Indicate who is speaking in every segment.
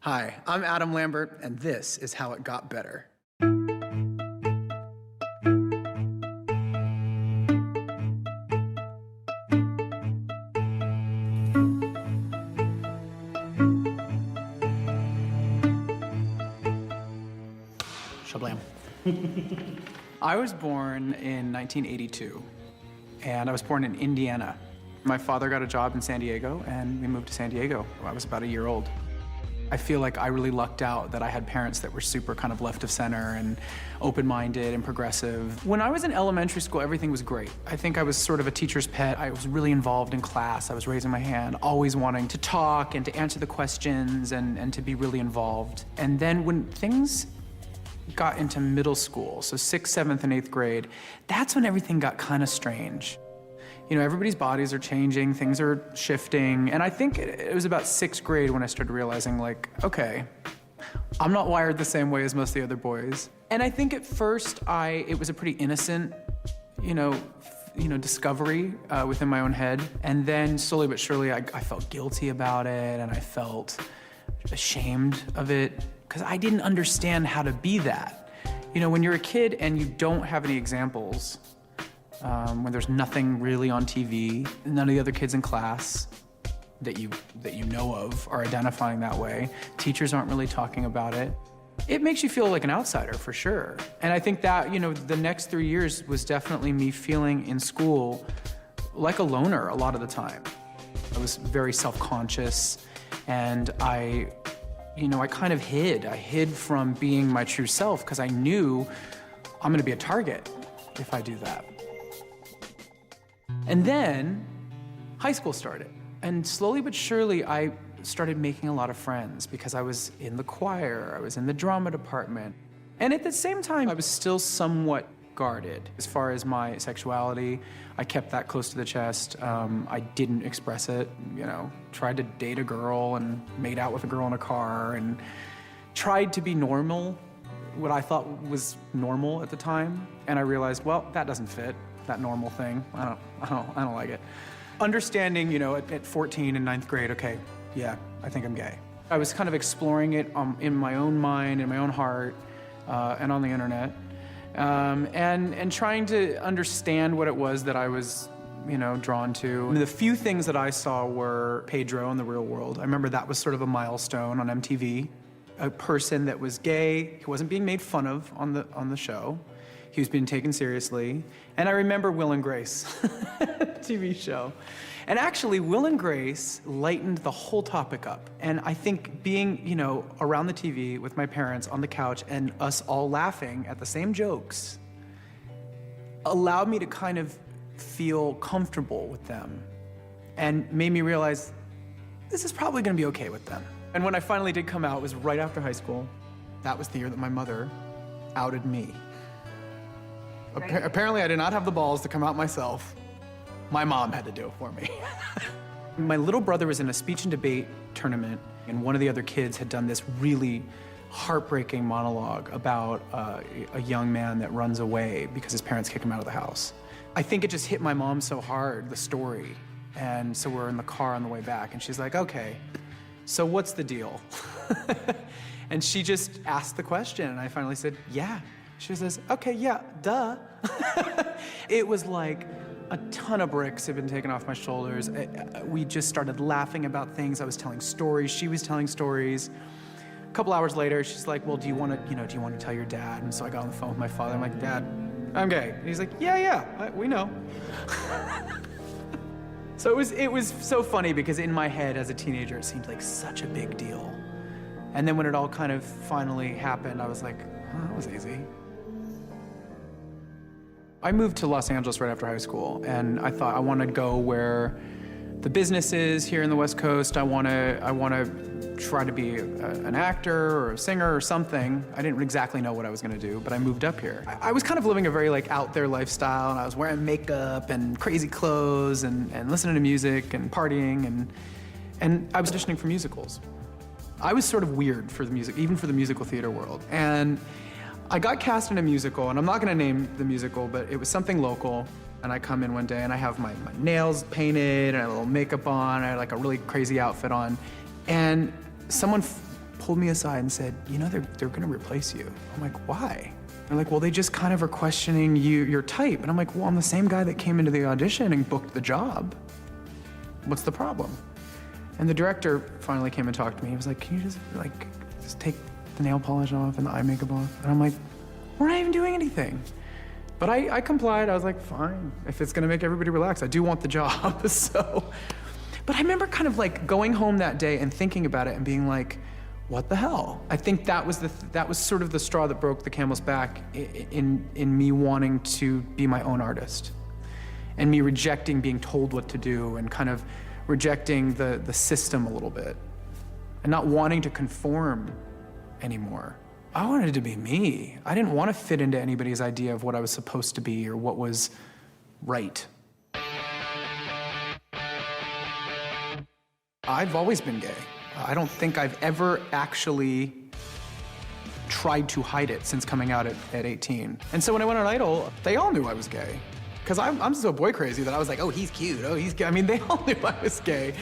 Speaker 1: Hi, I'm Adam Lambert, and this is how it got better. Shablam. I was born in 1982, and I was born in Indiana. My father got a job in San Diego, and we moved to San Diego when I was about a year old. I feel like I really lucked out that I had parents that were super kind of left of center and open-minded and progressive. When I was in elementary school, everything was great. I think I was sort of a teacher's pet. I was really involved in class. I was raising my hand, always wanting to talk and to answer the questions and to be really involved. And then when things got into middle school, so 6th, 7th, and 8th grade, that's when everything got kind of strange. You know, everybody's bodies are changing, things are shifting, and I think it was about 6th grade when I started realizing, like, okay, I'm not wired the same way as most of the other boys. And I think at first it was a pretty innocent, discovery within my own head. And then slowly but surely, I felt guilty about it, and I felt ashamed of it, because I didn't understand how to be that. You know, when you're a kid and you don't have any examples, when there's nothing really on TV, none of the other kids in class that you know of are identifying that way, teachers aren't really talking about it, it makes you feel like an outsider for sure. And I think that, the next 3 years was definitely me feeling in school like a loner a lot of the time. I was very self-conscious, and I kind of hid. I hid from being my true self because I knew I'm gonna be a target if I do that. And then high school started. And slowly but surely, I started making a lot of friends because I was in the choir, I was in the drama department. And at the same time, I was still somewhat guarded. As far as my sexuality, I kept that close to the chest. I didn't express it, tried to date a girl and made out with a girl in a car and tried to be normal, what I thought was normal at the time. And I realized, well, that doesn't fit. That normal thing. I don't like it. Understanding, at 14 in 9th grade, okay, yeah, I think I'm gay. I was kind of exploring it in my own mind, in my own heart, and on the internet, and trying to understand what it was that I was, drawn to. The few things that I saw were Pedro in the real world. I remember that was sort of a milestone on MTV. A person that was gay, who wasn't being made fun of on the show. He was being taken seriously. And I remember Will and Grace, TV show. And actually, Will and Grace lightened the whole topic up. And I think being, around the TV with my parents on the couch and us all laughing at the same jokes allowed me to kind of feel comfortable with them and made me realize this is probably gonna be okay with them. And when I finally did come out, it was right after high school. That was the year that my mother outed me. Apparently, I did not have the balls to come out myself. My mom had to do it for me. My little brother was in a speech and debate tournament, and one of the other kids had done this really heartbreaking monologue about a young man that runs away because his parents kick him out of the house. I think it just hit my mom so hard, the story. And so we're in the car on the way back, and she's like, okay, so what's the deal? And she just asked the question, and I finally said, yeah. She says, okay, yeah, duh. It was like a ton of bricks had been taken off my shoulders. We just started laughing about things. I was telling stories, she was telling stories. A couple hours later, she's like, well, do you want to tell your dad? And so I got on the phone with my father. I'm like, Dad, I'm gay. And he's like, yeah, we know. So it was so funny because in my head as a teenager, it seemed like such a big deal. And then when it all kind of finally happened, I was like, oh, that was easy. I moved to Los Angeles right after high school, and I thought I want to go where the business is here in the West Coast. I want to try to be an actor or a singer or something. I didn't exactly know what I was going to do, but I moved up here. I was kind of living a very out there lifestyle, and I was wearing makeup and crazy clothes and listening to music and partying, and I was auditioning for musicals. I was sort of weird for the music, even for the musical theater world. And I got cast in a musical, and I'm not gonna name the musical, but it was something local. And I come in one day and I have my nails painted and I have a little makeup on, I had like a really crazy outfit on. And someone pulled me aside and said, you know, they're gonna replace you. I'm like, why? They're like, well, they just kind of are questioning your type. And I'm like, well, I'm the same guy that came into the audition and booked the job. What's the problem? And the director finally came and talked to me. He was like, can you just take the nail polish off and the eye makeup off? And I'm like, we're not even doing anything. But I complied. I was like, fine, if it's gonna make everybody relax. I do want the job, so. But I remember kind of like going home that day and thinking about it and being like, what the hell? I think that was sort of the straw that broke the camel's back in me wanting to be my own artist. And me rejecting being told what to do and kind of rejecting the system a little bit. And not wanting to conform anymore. I wanted to be me. I didn't want to fit into anybody's idea of what I was supposed to be or what was right. I've always been gay. I don't think I've ever actually tried to hide it since coming out at 18. And so when I went on Idol, they all knew I was gay. Because I'm so boy crazy that I was like, oh, he's cute, oh, he's gay. I mean, they all knew I was gay.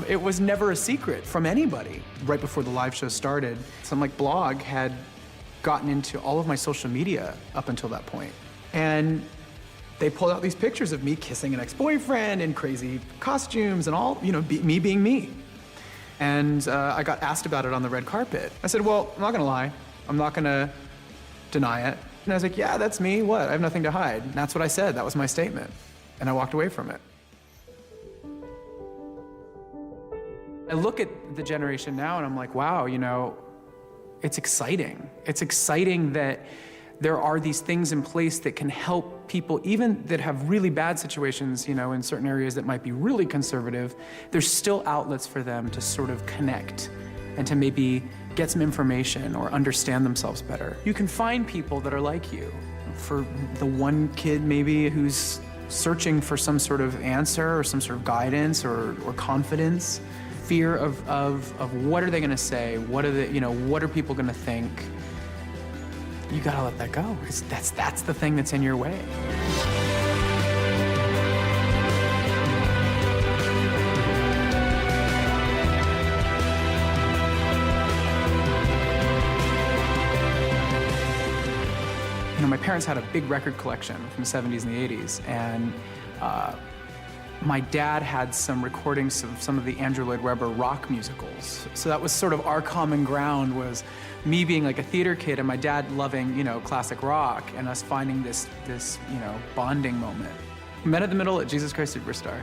Speaker 1: It was never a secret from anybody. Right before the live show started, some blog had gotten into all of my social media up until that point. And they pulled out these pictures of me kissing an ex-boyfriend in crazy costumes and all, you know, me being me. And I got asked about it on the red carpet. I said, well, I'm not gonna lie. I'm not gonna deny it. And I was like, yeah, that's me, what? I have nothing to hide. And that's what I said, that was my statement. And I walked away from it. I look at the generation now and I'm like, wow, you know, it's exciting. It's exciting that there are these things in place that can help people, even that have really bad situations, you know, in certain areas that might be really conservative, there's still outlets for them to sort of connect and to maybe get some information or understand themselves better. You can find people that are like you. For the one kid maybe who's searching for some sort of answer or some sort of guidance or confidence, fear of what are they gonna say, what are people gonna think? You gotta let that go. That's the thing that's in your way. You know, my parents had a big record collection from the 70s and the 80s, and my dad had some recordings of some of the Andrew Lloyd Webber rock musicals. So that was sort of our common ground, was me being like a theater kid and my dad loving, you know, classic rock, and us finding this you know, bonding moment. Met in the middle at Jesus Christ Superstar.